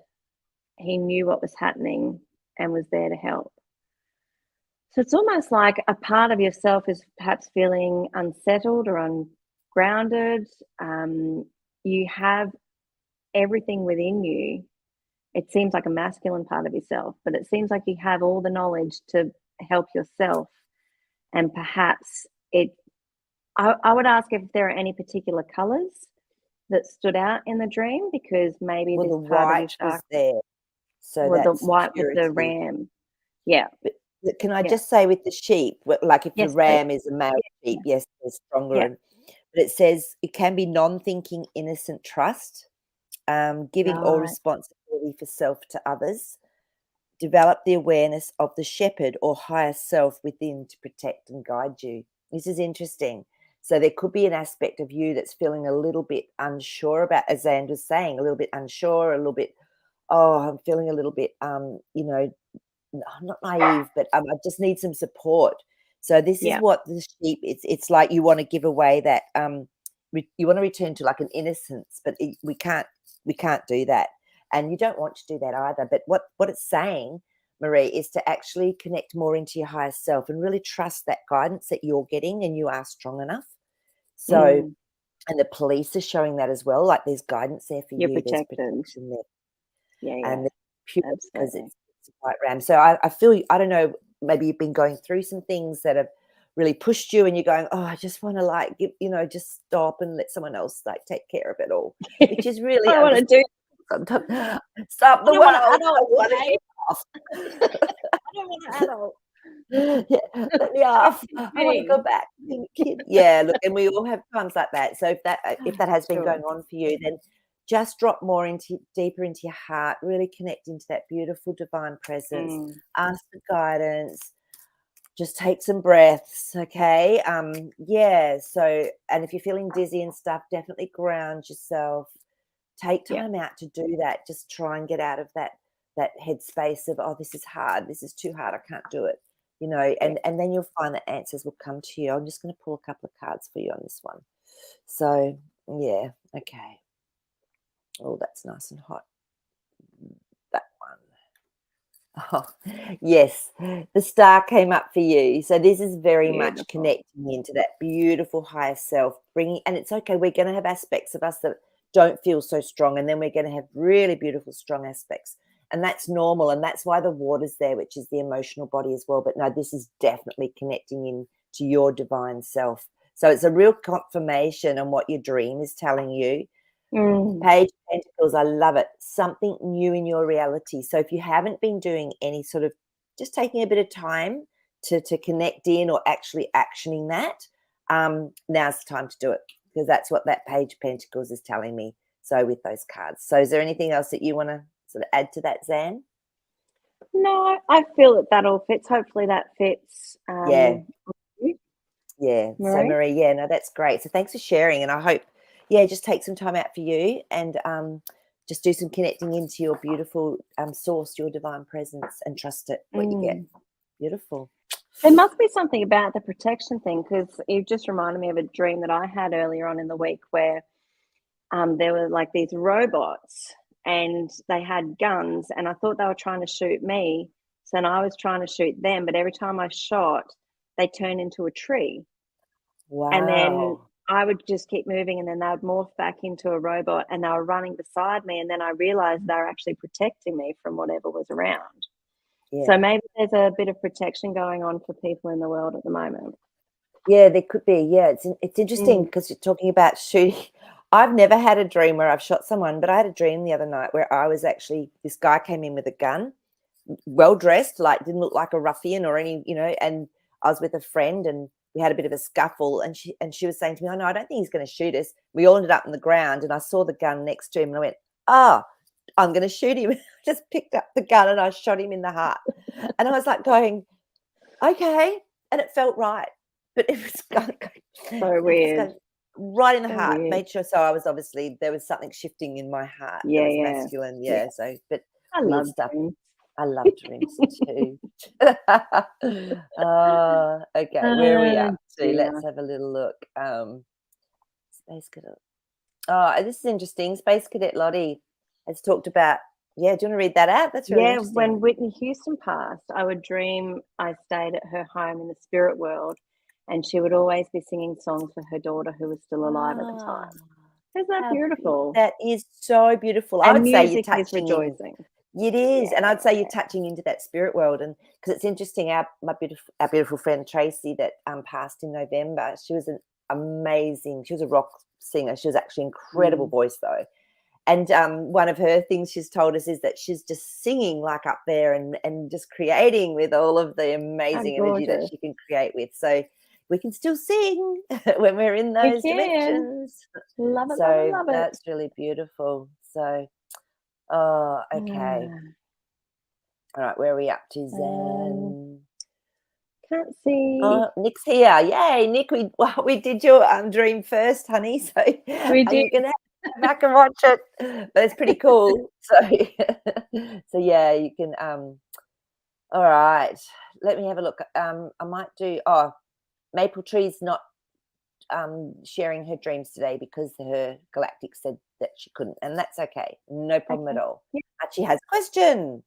He knew what was happening and was there to help. So it's almost like a part of yourself is perhaps feeling unsettled or ungrounded. You have everything within you. It seems like a masculine part of yourself, but it seems like you have all the knowledge to help yourself. And perhaps I would ask if there are any particular colors that stood out in the dream, because maybe Well, this the part of your white was chakra, there. So or the that's white with the security. ram. Yeah, Can I yeah. just say with the sheep, like if the Yes, please. ram is a male Yeah, sheep, yes, they're stronger, yeah. and but it says it can be non-thinking, innocent trust, giving all Right. responsibility responsibility for self to others. Develop the awareness of the shepherd or higher self within to protect and guide you. This is interesting. So there could be an aspect of you that's feeling a little bit unsure about, as Zan was saying, a little bit unsure, a little bit, oh, I'm feeling a little bit, not naive, but I just need some support. So this is Yeah. what the sheep, it's like you want to give away that, you want to return to like an innocence, but we can't do that. And you don't want to do that either. But what it's saying, Maree, is to actually connect more into your higher self and really trust that guidance that you're getting and you are strong enough. So, and the police are showing that as well. Like there's guidance there for You're you. There's protected. protection there. Yeah, And pure because absolutely. it's a white ram. So I feel, I don't know, maybe you've been going through some things that have really pushed you and you're going, oh, I just want to like give, just stop and let someone else like take care of it all, which is really I don't want to do. sometimes. Stop the I don't world. want an I adult. want to Okay? get off. I don't want an adult. Yeah, let me off. I want to go back to being a kid. Yeah, look, and we all have times like that. So if that has been Sure. going on for you, then just drop more deeper into your heart, really connect into that beautiful divine presence, ask for guidance, just take some breaths, okay? Yeah, so, and if you're feeling dizzy and stuff, definitely ground yourself. Take time out to do that. Just try and get out of that headspace of, oh, this is hard, this is too hard, I can't do it, and then you'll find that answers will come to you. I'm just going to pull a couple of cards for you on this one. So, yeah, okay. Oh, that's nice and hot. That one. Oh, yes, the star came up for you. So this is very much connecting into that beautiful higher self, and it's okay. We're going to have aspects of us that don't feel so strong, and then we're going to have really beautiful, strong aspects, and that's normal. And that's why the water's there, which is the emotional body as well. But no, this is definitely connecting in to your divine self. So it's a real confirmation on what your dream is telling you. Page of Pentacles, I love it. Something new in your reality. So if you haven't been doing any sort of, just taking a bit of time to connect in or actually actioning that, now's the time to do it, because that's what that Page of Pentacles is telling me. So with those cards. So is there anything else that you want to sort of add to that, Zan? No, I feel that all fits. Hopefully that fits. Yeah. Maree? So Maree, yeah, no, that's great. So thanks for sharing, and I hope, just take some time out for you and just do some connecting into your beautiful source, your divine presence, and trust it, what you get. Beautiful. There must be something about the protection thing, because it just reminded me of a dream that I had earlier on in the week where there were like these robots and they had guns, and I thought they were trying to shoot me. So then I was trying to shoot them, but every time I shot, they turned into a tree. Wow. And then I would just keep moving, and then they would morph back into a robot, and they were running beside me. And then I realized they were actually protecting me from whatever was around. Yeah. So maybe there's a bit of protection going on for people in the world at the moment. Yeah, there could be. Yeah, it's interesting because you're talking about shooting. I've never had a dream where I've shot someone, but I had a dream the other night where I was actually, this guy came in with a gun, well dressed, like didn't look like a ruffian or any, and I was with a friend and we had a bit of a scuffle, and she was saying to me, oh no, I don't think he's going to shoot us. We all ended up on the ground and I saw the gun next to him and I went, I'm going to shoot him. I just picked up the gun and I shot him in the heart. And I was like going, okay. And it felt right. But it was So weird. Right in the heart. Weird. Made sure. So I was obviously, there was something shifting in my heart. Yeah, that was masculine. Yeah. So, but I weird love stuff. dreams. I love dreams too. Okay, where are we up to? Let's have a little look. Space Cadet. Oh, this is interesting. Space Cadet Lottie has talked about. Yeah, do you want to read that out? That's really interesting. When Whitney Houston passed, I would dream I stayed at her home in the spirit world, and she would always be singing songs for her daughter who was still alive at the time. Isn't that beautiful? That is so beautiful. And I would say you're music is touching rejoicing. It is, and I'd say you're touching into that spirit world, and because it's interesting. Our beautiful friend Tracy that passed in November. She was amazing. She was a rock singer. She was actually incredible voice though. And one of her things she's told us is that she's just singing like up there and just creating with all of the amazing energy that she can create with. So we can still sing when we're in those dimensions. Love it, so love it. That's really beautiful. So, Oh, okay. Uh, All right, where are we up to, um, Zan? can't see. Oh, Nick's here. Yay, Nick, we did your dream first, honey. So We are did. you gonna have to go back and watch it? But it's pretty cool. So so yeah, you can all right. Let me have a look. I might do Maple Tree's not sharing her dreams today because her galactic said that she couldn't, and that's okay. No problem at Okay. all. Yeah. But she has a question.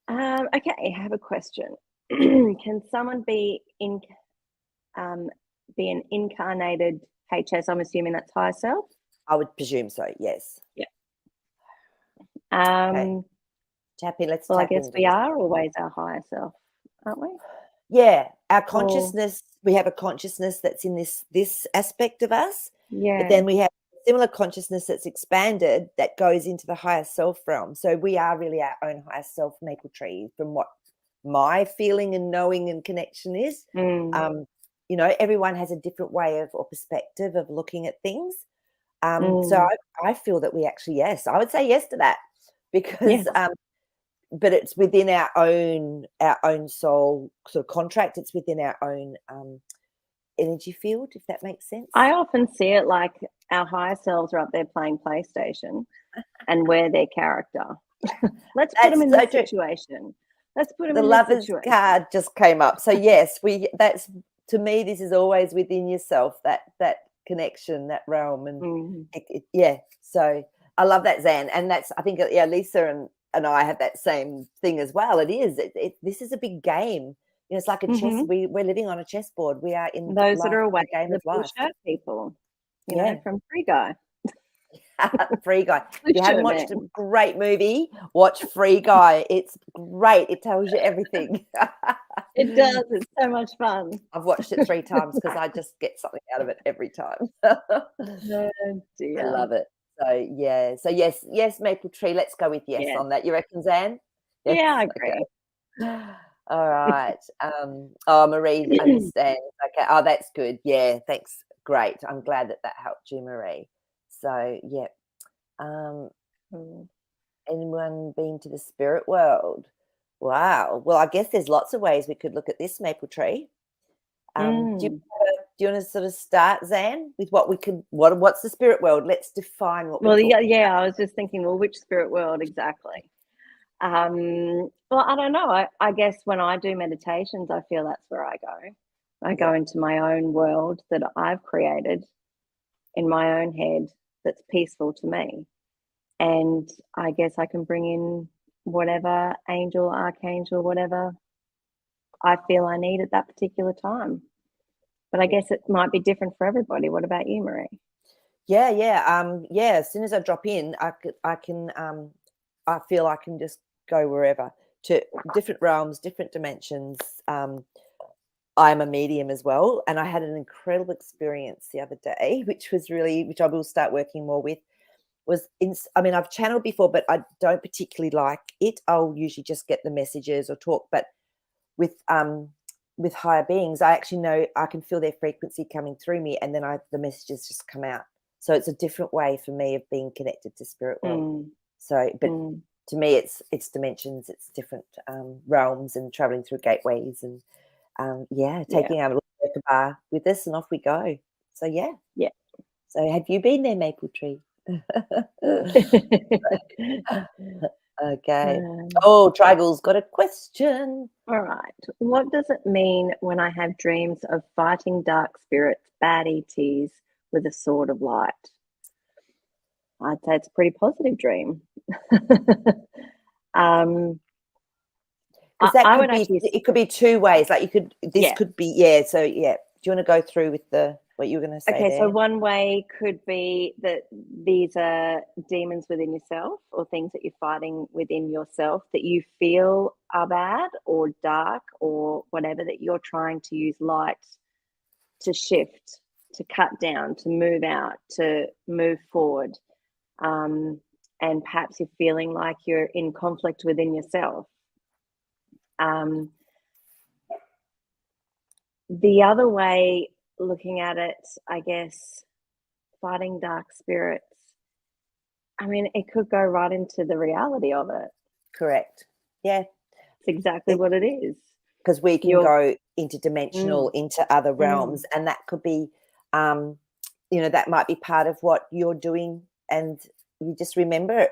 Okay, I have a question. Can someone um, be an incarnated HS? I'm assuming that's higher self. I would presume so, yes. Yeah. Okay. Let's Well, I tap guess into we this. are always our higher self, aren't we? Yeah, our Or consciousness, we have a consciousness that's in this aspect of us, but yeah. then we have similar consciousness that's expanded that goes into the higher self realm. So we are really our own higher self, Maple Tree, from what my feeling and knowing and connection is. Mm, Everyone has a different way of or perspective of looking at things. So mm, I feel that we actually, yes, I would say yes to that because yes. but it's within our own soul sort of contract. It's within our own energy field, if that makes sense. I often see it like our higher selves are up there playing PlayStation and we're their character. Let's put them That's in so this true. situation. Let's put them The in this Lovers situation. card just came up. So yes, that's to me. This is always within yourself. That connection, that realm, and Mm, yeah. So I love that, Zan, and that's I think yeah, Lisa and I have that same thing as well. It is. This is a big game. It's like a chess. mm-hmm. We're living on a chessboard. We are in Those that life, are the awake, game the of blue life. shirt people, Yeah. from Free Guy. Free Guy. Blue If you haven't shirt watched a man. great movie, watch Free Guy. It's great. It tells you everything. It does. It's so much fun. I've watched it 3 times because I just get something out of it every time. I Oh dear. love it. So, yeah. So, yes, Maple Tree. Let's go with yes Yes. on that. You reckon, Zan? Yes. Yeah, I Okay. agree. All right. Marie understands. Okay. Oh, that's good. Yeah. Thanks. Great. I'm glad that helped you, Marie. So, yeah. Um, Mm. Anyone been to the spirit world? Wow. Well, I guess there's lots of ways we could look at this, Maple Tree. Mm. Do you want to sort of start, Zan, with what's the spirit world? Let's define what we're Well, talking yeah. I was just thinking, well, which spirit world exactly? Well, I don't know. I guess when I do meditations, I feel that's where I go. I go Yeah. into my own world that I've created in my own head that's peaceful to me. And I guess I can bring in whatever angel, archangel, whatever I feel I need at that particular time. But I guess it might be different for everybody. What about you, Marie? Yeah. As soon as I drop in, I feel I can just go wherever to different realms, different dimensions. I'm a medium as well, and I had an incredible experience the other day, which I will start working more with. I've channeled before, but I don't particularly like it. I'll usually just get the messages or talk, but with higher beings, I actually know I can feel their frequency coming through me, and then the messages just come out. So it's a different way for me of being connected to spirit world. Mm, So, but mm. to me, it's dimensions, it's different realms, and traveling through gateways, and Yeah, taking our little bar with us, and off we go. So yeah. yeah. So have you been there, Maple Tree? Okay. Um, Oh, Trigal's got a question. all right. What does it mean when I have dreams of fighting dark spirits, bad ETs, with a sword of light? I'd say it's a pretty positive dream. um, Because that I could would be, actually, it could be 2 ways. Like this yeah. could be, yeah. So yeah. Do you want to go through with what you were going to say Okay, so there? one way could be that these are demons within yourself or things that you're fighting within yourself that you feel are bad or dark or whatever, that you're trying to use light to shift, to cut down, to move out, to move forward. And perhaps you're feeling like you're in conflict within yourself. The other way, looking at it, I guess, fighting dark spirits. I mean, it could go right into the reality of it. Correct. Yeah. It's exactly what it is. Because we can You're go interdimensional, mm, into other mm, realms, and that could be, that might be part of what you're doing, and you just remember it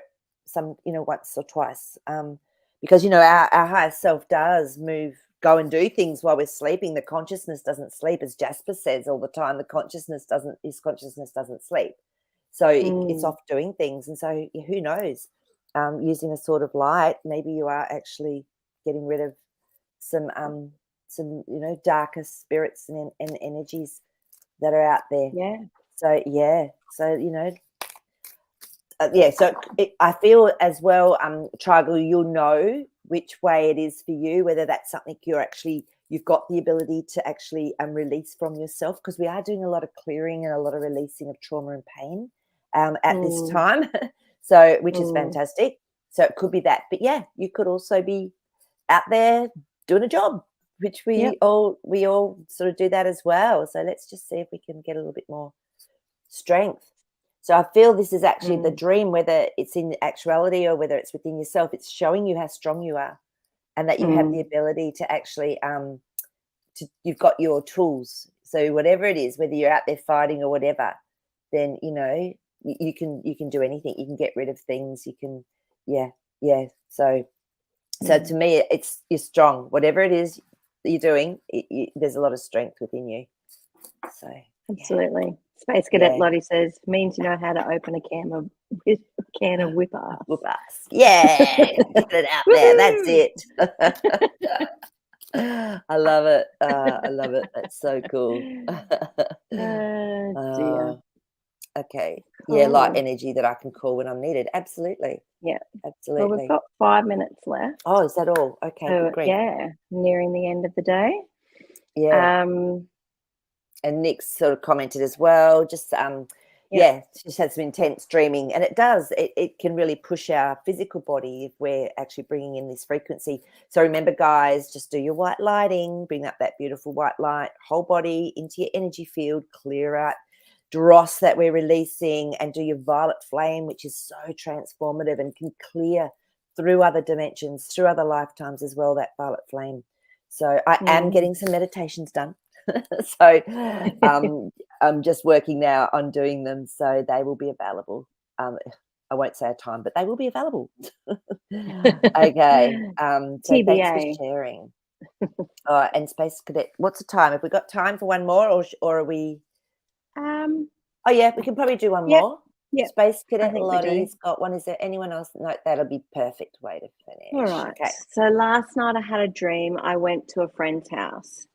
once or twice, because our higher self does go and do things while we're sleeping. The consciousness doesn't sleep, as Jasper says all the time. His consciousness doesn't sleep, so it's mm. off doing things, and so who knows? Using a sort of light, maybe you are actually getting rid of some darker spirits and energies that are out there. Yeah. So yeah, so yeah. So I feel as well, Trigal, you'll know which way it is for you, whether that's something you've got the ability to actually release from yourself, because we are doing a lot of clearing and a lot of releasing of trauma and pain at this Mm, time, so which is mm. fantastic. So it could be that, but yeah, you could also be out there doing a job, which Yep. we all sort of do that as well. So let's just see if we can get a little bit more strength. So I feel this is actually the Mm, dream, whether it's in actuality or whether it's within yourself. It's showing you how strong you are, and that you have the mm. ability to actually you've got your tools. So whatever it is, whether you're out there fighting or whatever, then you can do anything. You can get rid of things. You can, yeah. So to Mm. me, you're strong. Whatever it is that you're doing, there's a lot of strength within you. So yeah, Absolutely. Space Cadet yeah. Lottie says, means you know how to open a can of whip ass. Whoop ass. Yeah, get it out there. That's Woohoo! it. I love it. I love it. That's so cool. Oh dear. uh, okay. Yeah, light Cool. energy that I can call when I'm needed. Absolutely. Yeah. Well, we've Absolutely. got 5 minutes left. Oh, is that all? Okay, good So grief. yeah, nearing the end of the day. Yeah. Um, And Nick's sort of commented as well, just yeah. she's had some intense dreaming, and it can really push our physical body if we're actually bringing in this frequency. So remember, guys, just do your white lighting, bring up that beautiful white light, whole body into your energy field, clear out dross that we're releasing, and do your violet flame, which is so transformative and can clear through other dimensions, through other lifetimes as well, that violet flame. So I am Mm. getting some meditations done. So I'm just working now on doing them, so they will be available. I won't say a time, but they will be available. Okay. So thanks for TBA. sharing. And Space Cadet, what's the time? Have we got time for one more, or are we? Um, Oh yeah, we can probably do one yep, more. yep, Space I Cadet think we do. Lottie's got one. Is there anyone else? No, that'll be perfect way to All finish. right. Okay. So last night I had a dream. I went to a friend's house.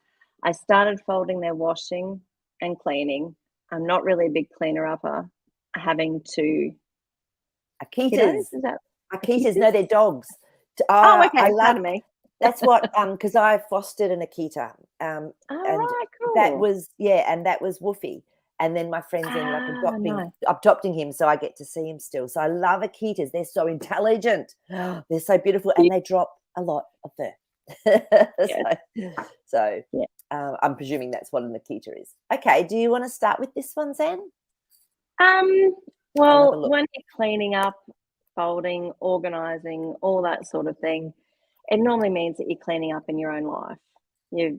I started folding their washing and cleaning. I'm not really a big cleaner upper, having two kiddos. Akitas. Is that Akitas, Akitas? no, they're dogs. Oh, I okay. love Pardon me. that's what because I fostered an Akita, All and right, that cool. was and that was Woofy, and then my friends ended up Ah, nice. adopting him, so I get to see him still. So I love Akitas. They're so intelligent. They're so beautiful, Yeah. and they drop a lot of fur. Yeah. so Yeah. I'm presuming that's what an Akita is. Okay, do you want to start with this one, Zan? Um, I'll have a well, look. when you're cleaning up, folding, organizing, all that sort of thing, it normally means that you're cleaning up in your own life. You're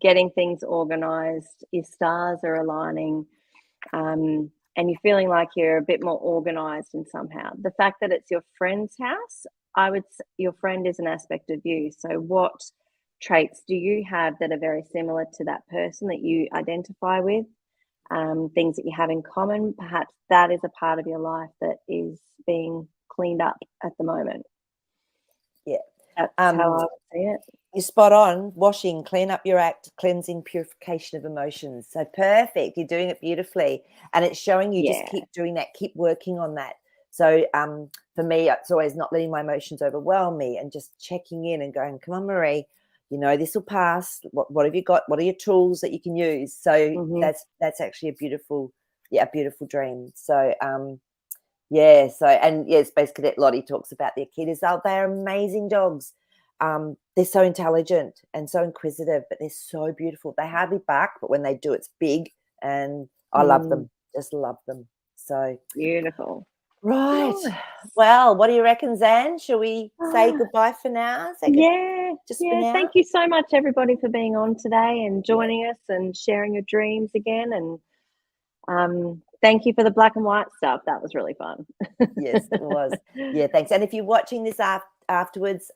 getting things organized, your stars are aligning, and you're feeling like you're a bit more organized in somehow. The fact that it's your friend's house, your friend is an aspect of you. So what traits do you have that are very similar to that person that you identify with? Things that you have in common, perhaps that is a part of your life that is being cleaned up at the moment. Yeah. That's how I would see it. You're spot on. Washing, clean up your act, cleansing, purification of emotions. So perfect. You're doing it beautifully. And it's showing you just Yeah. keep doing that, keep working on that. So for me, it's always not letting my emotions overwhelm me and just checking in and going, come on, Maree, this will pass. What have you got? What are your tools that you can use? So Mm-hmm. that's actually a beautiful dream. So yeah, so and yes, Space Cadet Lottie talks about the Akitas. They're amazing dogs. They're so intelligent and so inquisitive, but they're so beautiful. They hardly bark, but when they do, it's big, and I love them. Just love them. So Beautiful. Right. Nice. Well, what do you reckon, Zan? Shall we say Ah, goodbye for now? Say good yeah, just for yeah. now? Thank you so much, everybody, for being on today and Yeah. joining us and sharing your dreams again. And thank you for the black and white stuff. That was really fun. Yes, it was. Yeah, thanks. And if you're watching this afterwards,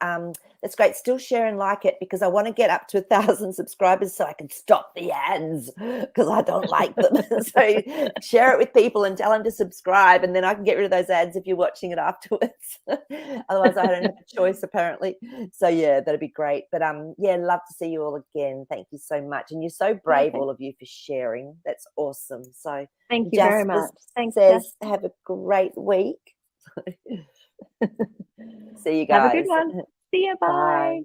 that's great. Still share and like it, because I want to get up to 1,000 subscribers so I can stop the ads, because I don't like them. So share it with people and tell them to subscribe, and then I can get rid of those ads if you're watching it afterwards. Otherwise, I don't have a choice, apparently. So yeah, that'd be great. But yeah, love to see you all again. Thank you so much, and you're so brave, Perfect. all of you, for sharing. That's awesome. So Thank you very Jasper much. Thanks, Jess. says, have a great week. See you Have a good guys. one. See ya. Bye. Bye.